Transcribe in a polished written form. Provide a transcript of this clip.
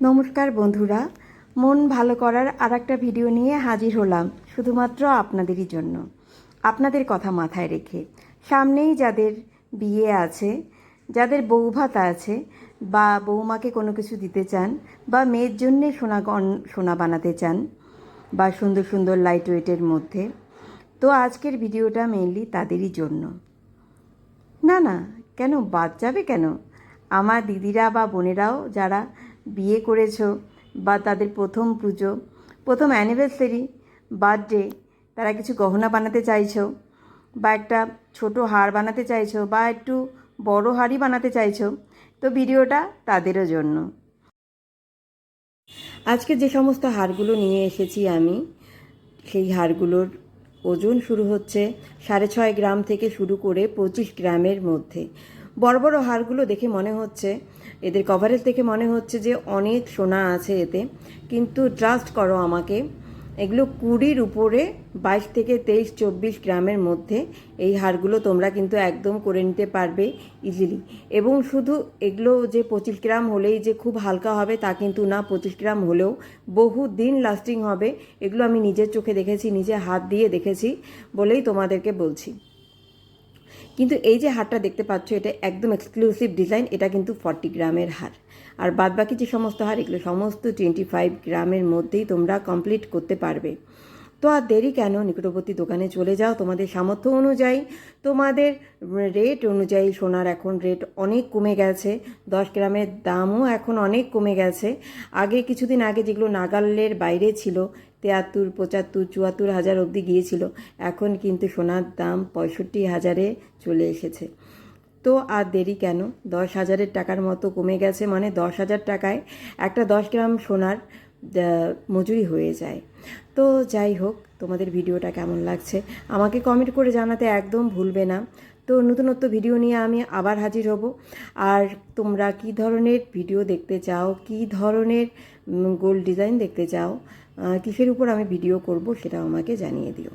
নমস্কার বন্ধুরা, মন ভালো করার আর একটা ভিডিও নিয়ে হাজির হলাম শুধুমাত্র আপনাদেরই জন্য। আপনাদের কথা মাথায় রেখে সামনেই যাদের বিয়ে আছে, যাদের বৌভাত আছে, বা বৌমাকে কোনো কিছু দিতে চান, বা মেয়ের জন্যে সোনা বানাতে চান, বা সুন্দর সুন্দর লাইট ওয়েটের মধ্যে, তো আজকের ভিডিওটা মেইনলি তাদেরই জন্য। না না, কেন বাদ যাবে কেন? আমার দিদিরা বা বোনেরাও যারা বিয়ে করেছো, বা তাদের প্রথম পুজো, প্রথম অ্যানিভার্সারি, বার্থডে, তারা কিছু গহনা বানাতে চাইছো, বা একটা ছোট হার বানাতে চাইছো, বা একটু বড় হারই বানাতে চাইছো, তো ভিডিওটা তাদেরও জন্য। আজকে যে সমস্ত হারগুলো নিয়ে এসেছি আমি, সেই হারগুলোর ওজন শুরু হচ্ছে 6.5 গ্রাম থেকে শুরু করে 25 গ্রামের মধ্যে। বড় বড় হারগুলো দেখে মনে হচ্ছে, এদের কভারেজ দেখে মনে হচ্ছে যে অনেক সোনা আছে এতে, কিন্তু ট্রাস্ট করো আমাকে, এগুলো 20-র উপরে, 22 থেকে 23-24 গ্রামের মধ্যে এই হারগুলো তোমরা কিন্তু একদম করে নিতে পারবে ইজিলি। এবং শুধু এগুলো যে 25 গ্রাম হলেই যে খুব হালকা হবে তা কিন্তু না, 25 গ্রাম হলেও বহু দিন লাস্টিং হবে। এগুলো আমি নিজের চোখে দেখেছি, নিজে হাত দিয়ে দেখেছি বলেই তোমাদেরকে বলছি। কিন্তু এই যে হারটা দেখতে পাচ্ছ, এটা একদম এক্সক্লুসিভ ডিজাইন, এটা কিন্তু 40 গ্রামের হার। আর বাদবাকি যে সমস্ত হার, এগুলো সমস্ত 25 গ্রামের মধ্যেই তোমরা কমপ্লিট করতে পারবে। তো আর দেরি কেন, নিকটবর্তী দোকানে চলে যাও। তোমাদের সামর্থ্য অনুযায়ী, তোমাদের রেট অনুযায়ী, সোনার এখন রেট অনেক কমে গেছে, 10 গ্রামের দামও এখন অনেক কমে গেছে। আগে কিছুদিন আগে যেগুলো নাগালের বাইরে ছিল, 73, 75, 74 হাজার অবধি গিয়েছিল, এখন কিন্তু সোনার দাম 65,000-এ চলে এসেছে। তো আর দেরি কেন, 10,000 টাকার মতো কমে গেছে, মানে 10,000 টাকায় একটা 10 গ্রাম সোনার মজুরি হয়ে যায়। তো যাই হোক, তোমাদের ভিডিওটা কেমন লাগছে আমাকে কমেন্ট করে জানাতে একদম ভুলবে না। তো নতুনত্ব ভিডিও নিয়ে আমি আবার হাজির হব। আর তোমরা কী ধরনের ভিডিও দেখতে চাও, কী ধরনের গোল্ড ডিজাইন দেখতে চাও, কিসের উপর আমি ভিডিও করব, সেটাও আমাকে জানিয়ে দিও।